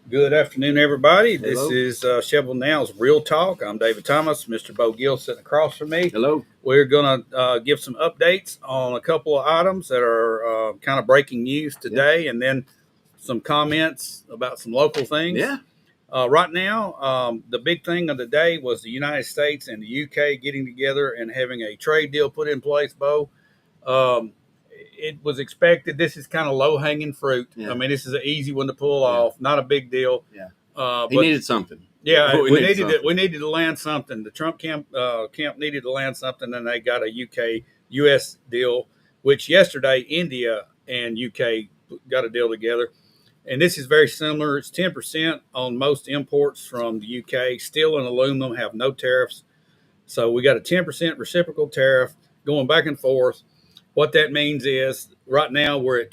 Good afternoon, everybody. This Hello. is Shelbyville Now's Real Talk. I'm David Thomas. Mr. Bo Gill sitting across from me. Hello. We're going to give some updates on a couple of items that are kind of breaking news today, and then some comments about some local things. Yeah. Right now, the big thing of the day was the United States and the UK getting together and having a trade deal put in place, Bo. Um, it was expected. This is kind of low hanging fruit. Yeah. I mean, this is an easy one to pull Yeah. off. Not a big deal. Yeah. He But needed something. yeah, We needed something. we needed to land something. The Trump camp needed to land something, and they got a UK US deal. Which yesterday India and UK got a deal together, and this is very similar. It's 10% on most imports from the UK. Steel and aluminum have no tariffs, so we got a 10% reciprocal tariff going back and forth. What that means is right now we're at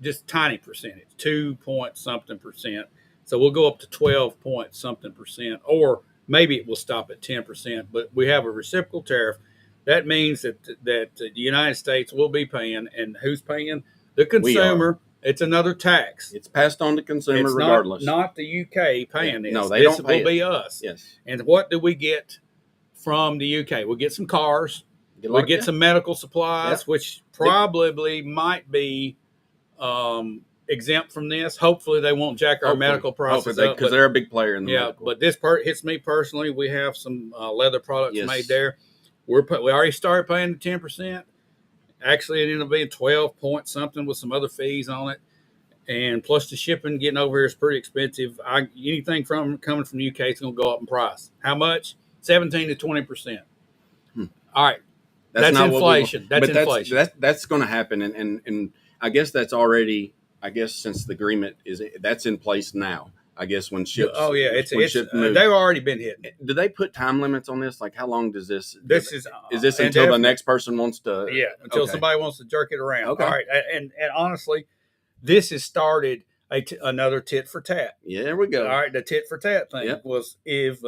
just tiny percentage, 2 point something percent. So we'll go up to 12 point something percent, or maybe it will stop at 10%. But we have a reciprocal tariff. That means that the United States will be paying, and who's paying? The consumer. It's another tax. It's passed on to consumer It's regardless. not the UK paying this. No, they this don't pay will be us. Yes. And what do we get from the UK? We'll get some cars. We get some medical supplies, which probably might be exempt from this. Hopefully, they won't jack our medical prices up because they're a big player in the medical. But this part hits me personally. We have some leather products made there. We already started paying the 10%. Actually, it ended up being 12 point something with some other fees on it, and plus the shipping getting over here is pretty expensive. Anything coming from the UK is going to go up in price. How much? 17 to 20%. All right. That's inflation. That's inflation. That's going to happen, and I guess that's already. I guess since the agreement that's in place now. I guess when ships. Oh yeah, they've already been hitting. Do they put time limits on this? Like how long does this? Is this until the next person wants to? Yeah, until somebody wants to jerk it around. Okay. All right, and honestly, this has started another tit for tat. Yeah, there we go. All right, the tit for tat thing was if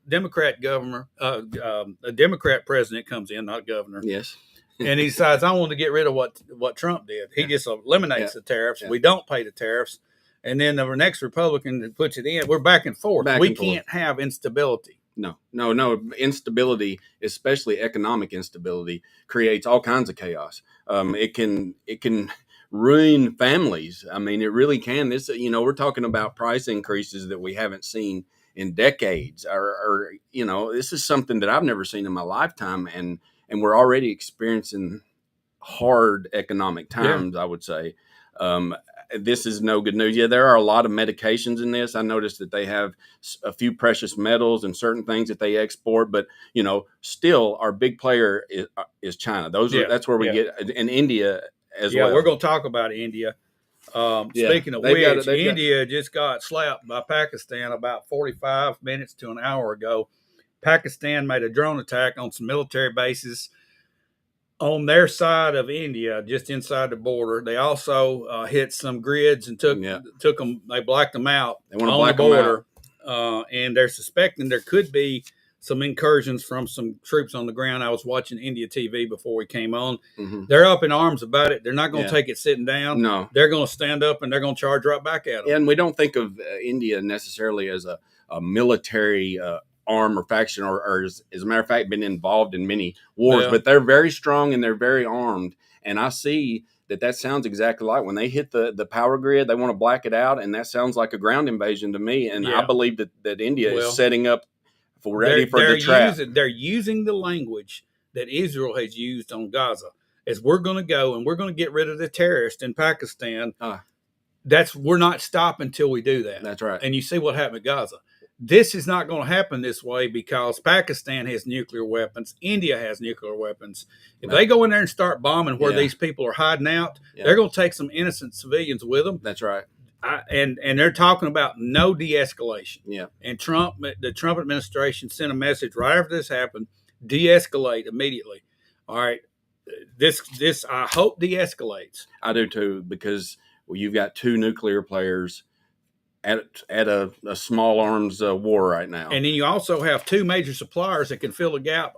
Democrat governor, a Democrat president comes in, not governor. Yes. And he decides, I want to get rid of what Trump did. He just eliminates the tariffs. We don't pay the tariffs. And then the next Republican that puts it in, we're back and forth. We can't have instability. No. Instability, especially economic instability, creates all kinds of chaos. It can ruin families. I mean, it really can. We're talking about price increases that we haven't seen in decades, or this is something that I've never seen in my lifetime, and we're already experiencing hard economic times. I would say this is no good news. Yeah, there are a lot of medications in this. I noticed that they have a few precious metals and certain things that they export, but still our big player is China. That's where we get, and India as well. Yeah, we're going to talk about India. Speaking of which, India just got slapped by Pakistan about 45 minutes to an hour ago. Pakistan made a drone attack on some military bases on their side of India, just inside the border. They also hit some grids and took them. They blacked them out on the border, and they're suspecting there could be some incursions from some troops on the ground. I was watching India TV before we came on. Mm-hmm. They're up in arms about it. They're not going to take it sitting down. No, they're going to stand up and they're going to charge right back at them. Yeah, and we don't think of India necessarily as a military arm or faction, or as a matter of fact, been involved in many wars, but they're very strong and they're very armed. And I see that sounds exactly like when they hit the power grid, they want to black it out. And that sounds like a ground invasion to me. And I believe that India is setting up ready for the trap. They're using the language that Israel has used on Gaza. As we're going to go and we're going to get rid of the terrorists in Pakistan. We're not stopping until we do that. That's right. And you see what happened at Gaza. This is not going to happen this way because Pakistan has nuclear weapons. India has nuclear weapons. If they go in there and start bombing where these people are hiding out, they're going to take some innocent civilians with them. That's right. And they're talking about no de-escalation. Yeah. And the Trump administration sent a message right after this happened: de-escalate immediately. All right. This I hope de-escalates. I do too, because you've got two nuclear players at a small arms war right now. And then you also have two major suppliers that can fill the gap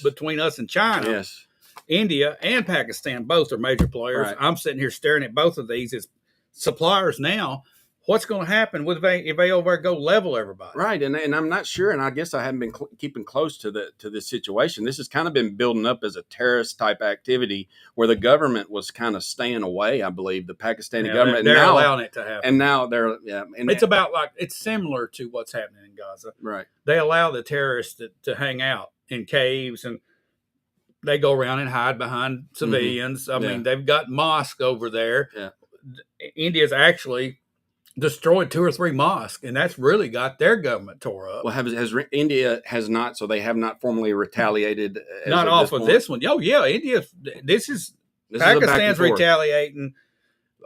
between us and China. Yes. India and Pakistan both are major players. Right. I'm sitting here staring at both of these as suppliers now. what's going to happen if they over there go level everybody? Right, and I'm not sure, and I guess I haven't been keeping close to this situation. This has kind of been building up as a terrorist type activity where the government was kind of staying away. I believe the Pakistani government they're now, allowing it to happen, and now they're and it's about like it's similar to what's happening in Gaza. right. They allow the terrorists to hang out in caves, and they go around and hide behind civilians. I mean, they've got mosques over there. Yeah. India's actually destroyed 2 or 3 mosques, and that's really got their government tore up. Well, India has not, so they have not formally retaliated. Not off of this one. Oh yeah, India. This Pakistan's retaliating.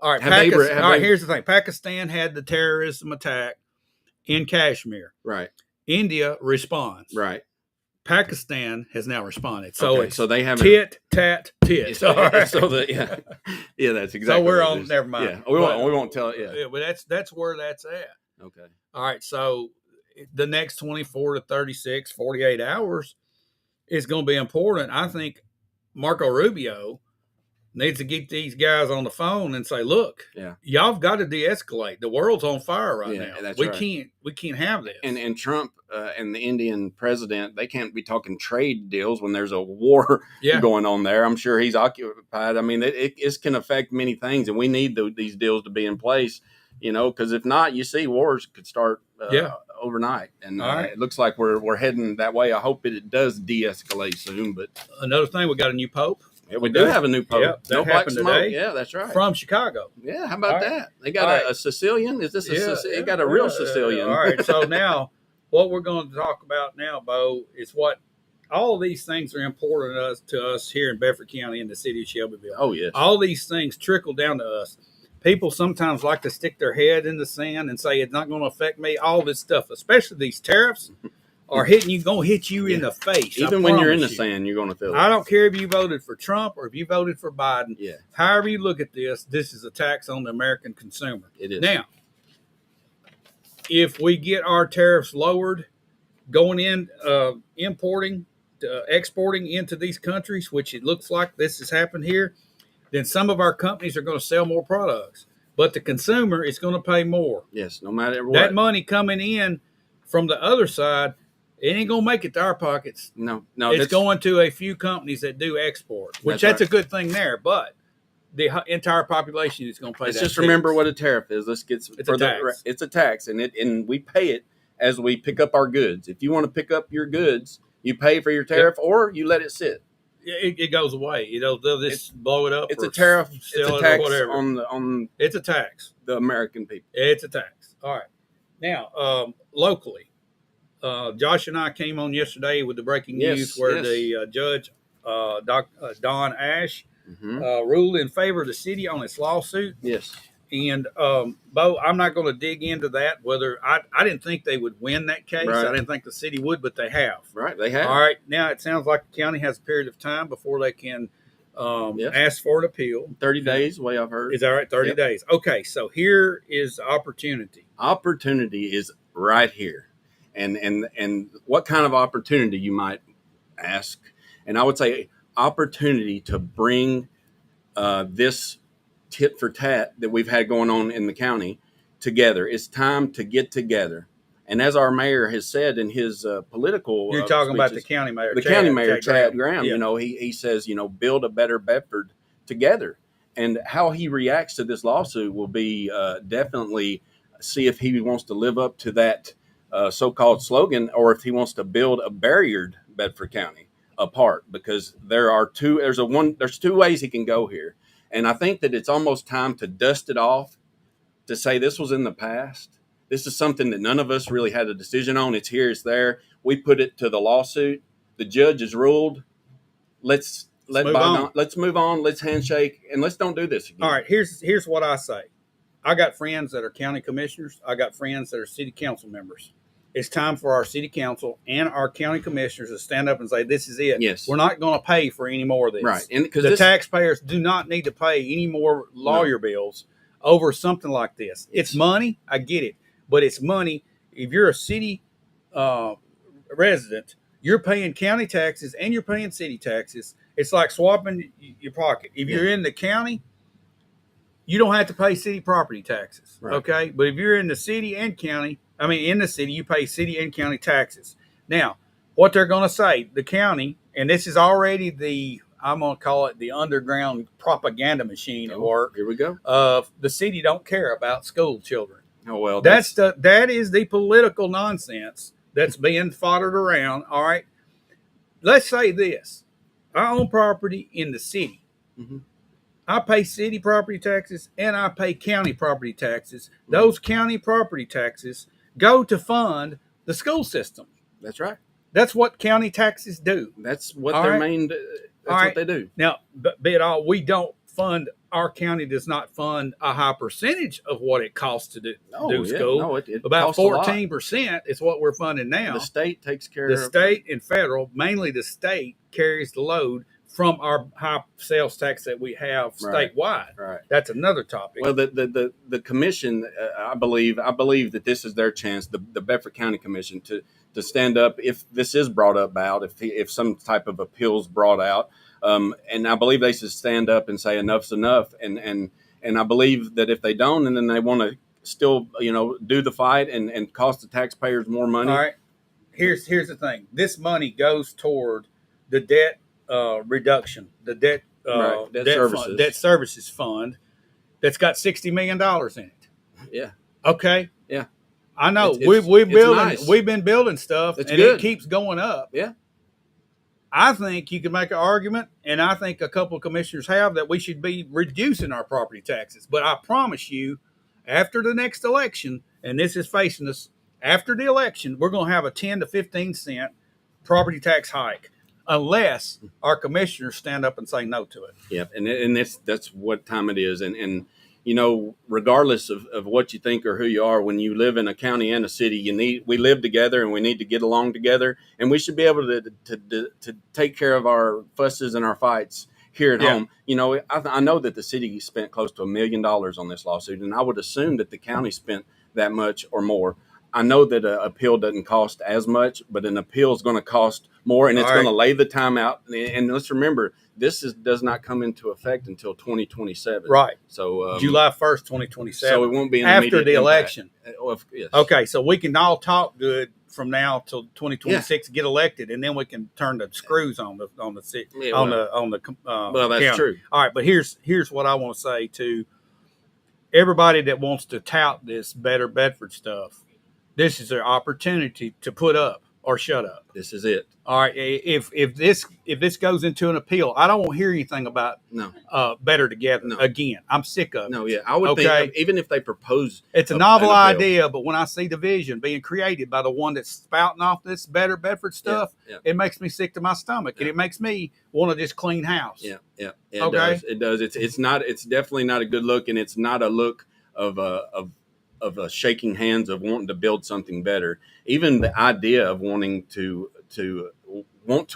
All right, here's the thing. Pakistan had the terrorism attack in Kashmir. Right. India responds. Right. Pakistan has now responded. So so they have tit, tat, tit. So that's exactly. So we're on. Never mind. Yeah, we won't tell it. Yeah, but that's where that's at. Okay. All right. So the next 24 to 36, 48 hours is going to be important. I think Marco Rubio needs to get these guys on the phone and say, "Look, y'all got to de-escalate. The world's on fire right now. We can't have this." And Trump and the Indian president, they can't be talking trade deals when there's a war going on there. I'm sure he's occupied. I mean, it can affect many things, and we need these deals to be in place. Because if not, you see wars could start overnight, and it looks like we're heading that way. I hope it does de-escalate soon. But another thing, we got a new pope. Yeah, we do have a new pope. Yep, that happened today. Yeah, that's right. From Chicago. Yeah, how about that? They got a Sicilian. Is this They got a real Sicilian. All right. So now, what we're going to talk about now, Bo, is what all of these things are important to us here in Bedford County in the city of Shelbyville. Oh yes. All these things trickle down to us. People sometimes like to stick their head in the sand and say it's not going to affect me. All this stuff, especially these tariffs, are going to hit you in the face. Even when you're in the sand, you're going to feel it. I don't care if you voted for Trump or if you voted for Biden. Yeah. However you look at this is a tax on the American consumer. It is. Now, if we get our tariffs lowered, going in, importing, exporting into these countries, which it looks like this has happened here, then some of our companies are going to sell more products. But the consumer is going to pay more. Yes, no matter what. That money coming in from the other side, it ain't going to make it to our pockets. No. It's going to a few companies that do export, which that's a good thing there. But the entire population is going to pay Let's that. just remember what a tariff is. It's a tax. It's a tax, and we pay it as we pick up our goods. If you want to pick up your goods, you pay for your tariff or you let it sit. It goes away. They'll just blow it up. It's a tariff. It's a tax on it's a tax. The American people. It's a tax. All right. Now, locally, Josh and I came on yesterday with the breaking news where the judge, Don Ash, ruled in favor of the city on its lawsuit. Yes. And, Bo, I'm not going to dig into that, whether I didn't think they would win that case. Right. I didn't think the city would, but they have. Right, they have. All right. Now, it sounds like the county has a period of time before they can ask for an appeal. 30 days, the way I've heard. Is that right? 30 days. Okay, so here is the opportunity. Opportunity is right here. And what kind of opportunity, you might ask? And I would say opportunity to bring this tit for tat that we've had going on in the county together. It's time to get together. And as our mayor has said in his political You're talking speeches, about the county mayor. County mayor, Chad Graham, yeah. He says, build a better Bedford together. And how he reacts to this lawsuit will be definitely see if he wants to live up to that so-called slogan, or if he wants to build a barriered Bedford County apart, because there's two ways he can go here. And I think that it's almost time to dust it off, to say this was in the past. This is something that none of us really had a decision on. It's here, it's there. We put it to the lawsuit. The judge has ruled. Let's move on. Let's handshake, and let's don't do this again. All right, here's what I say. I got friends that are county commissioners. I got friends that are city council members. It's time for our city council and our county commissioners to stand up and say, this is it. Yes. We're not going to pay for any more of this. Right. And the taxpayers do not need to pay any more lawyer bills over something like this. It's money. I get it. But it's money. If you're a city resident, you're paying county taxes and you're paying city taxes. It's like swapping your pocket. If you're in the county, you don't have to pay city property taxes. Right. Okay. But if you're in the city and county, in the city, you pay city and county taxes. Now, what they're going to say, the county, and this is already I'm going to call it the underground propaganda machine at work. Here we go. The city don't care about school children. Oh, well, that is the political nonsense that's being foddered around. All right. Let's say this. I own property in the city. Mm-hmm. I pay city property taxes and I pay county property taxes. Mm-hmm. Those county property taxes go to fund the school system. That's right. That's what county taxes do. That's what their main. That's what they do. Now, but we don't fund. Our county does not fund a high percentage of what it costs to do school. No, it about 14% is what we're funding now. The state takes care of it. The state and federal, mainly the state, carries the load from our high sales tax that we have statewide. Right. That's another topic. Well, the commission, I believe that this is their chance, the Bedford County Commission, to stand up if this is brought about, if some type of appeals brought out. And I believe they should stand up and say enough's enough. And I believe that if they don't, and then they want to still, do the fight and cost the taxpayers more money. All right. Here's the thing. This money goes toward the debt reduction, the debt services fund that's got $60 million in it. Yeah. Okay. Yeah. I know. We've been building stuff, and it keeps going up. Yeah. I think you can make an argument, and I think a couple of commissioners have, that we should be reducing our property taxes. But I promise you, after the next election, and this is facing us, after the election, we're going to have a 10 to 15 cent property tax hike, unless our commissioners stand up and say no to it. Yeah, and that's what time it is. And regardless of what you think or who you are, when you live in a county and a city, we live together and we need to get along together, and we should be able to take care of our fusses and our fights here at home. I know that the city spent close to $1 million on this lawsuit, and I would assume that the county spent that much or more. I know that an appeal doesn't cost as much, but an appeal is going to cost more, and it's going to lay the time out. And let's remember, this does not come into effect until 2027. Right. So July 1st, 2027. So it won't be an after the election. Yes. Okay, so we can all talk good from now till 2026, get elected, and then we can turn the screws on the well, that's county. True. All right, but here's what I want to say to everybody that wants to tout this Better Bedford stuff. This is their opportunity to put up or shut up. This is it. All right. If this goes into an appeal, I don't want to hear anything about Better Together again. I'm sick of it. No, yeah. I would think even if they propose, it's a novel idea, but when I see division being created by the one that's spouting off this Better Bedford stuff, it makes me sick to my stomach, and it makes me want to just clean house. Yeah. It does. It's definitely not a good look, and it's not a look of shaking hands of wanting to build something better. Even the idea of wanting to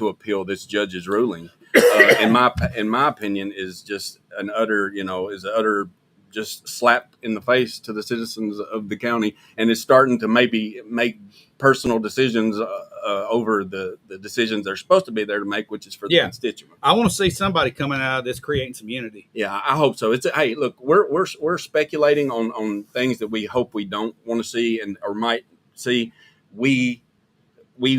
appeal this judge's ruling, in my opinion, is just an utter just slap in the face to the citizens of the county, and it's starting to maybe make personal decisions over the decisions they're supposed to be there to make, which is for the constituents. I want to see somebody coming out of this creating some unity. Yeah, I hope so. Hey, look, we're speculating on things that we hope we don't want to see or might see. We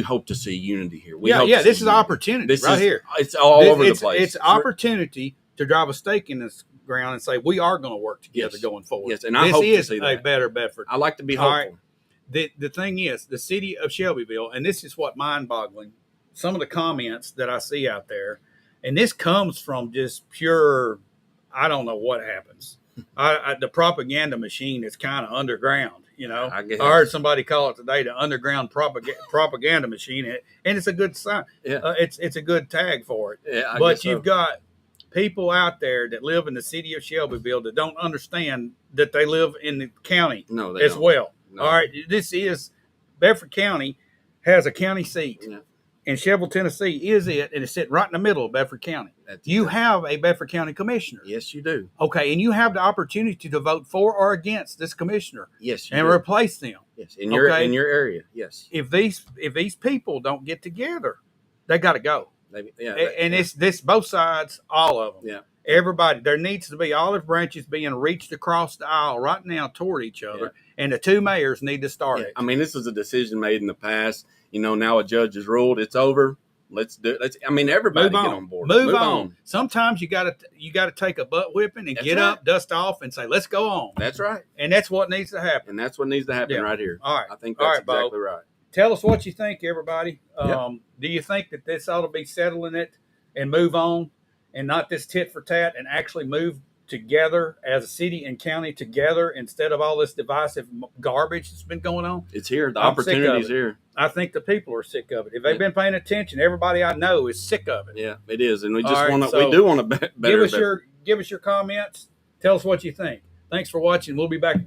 hope to see unity here. This is opportunity here. It's all over the place. It's opportunity to drive a stake in this ground and say we are going to work together going forward. Yes, and I hope to see that. This is a Better Bedford. I like to be hopeful. All right. The thing is, the city of Shelbyville, and this is what mind-boggling, some of the comments that I see out there, and this comes from just pure, I don't know what happens. The propaganda machine is kind of underground, I heard somebody call it today the underground propaganda machine, and it's a good sign. Yeah. It's a good tag for it. Yeah, but you've got people out there that live in the city of Shelbyville that don't understand that they live in the county as well. No. All right, Bedford County has a county seat, and Shelbyville, Tennessee is it, and it's sitting right in the middle of Bedford County. You have a Bedford County commissioner. Yes, you do. Okay, and you have the opportunity to vote for or against this commissioner. Yes, you and do. Replace them. Yes, in your area. Yes. If these people don't get together, they got to go. And it's this both sides, all of them. Yeah. Everybody, there needs to be olive branches being reached across the aisle right now toward each other, and the two mayors need to start it. I mean, this was a decision made in the past. You know, now a judge has ruled, it's over. Let's do it. I mean, everybody get on board. Move on. Sometimes you gotta take a butt whipping and get up, dust off, and say, let's go on. That's right. And that's what needs to happen. And that's what needs to happen right here. All right. I think that's exactly Bo. right. Tell us what you think, everybody. Do you think that this ought to be settling it and move on, and not this tit for tat, and actually move together as a city and county together instead of all this divisive garbage that's been going on? It's here. The opportunity's here. I think the people are sick of it. If they've been paying attention, everybody I know is sick of it. Yeah, it is, and we just want to. We do want to better. Give us your comments. Tell us what you think. Thanks for watching. We'll be back again.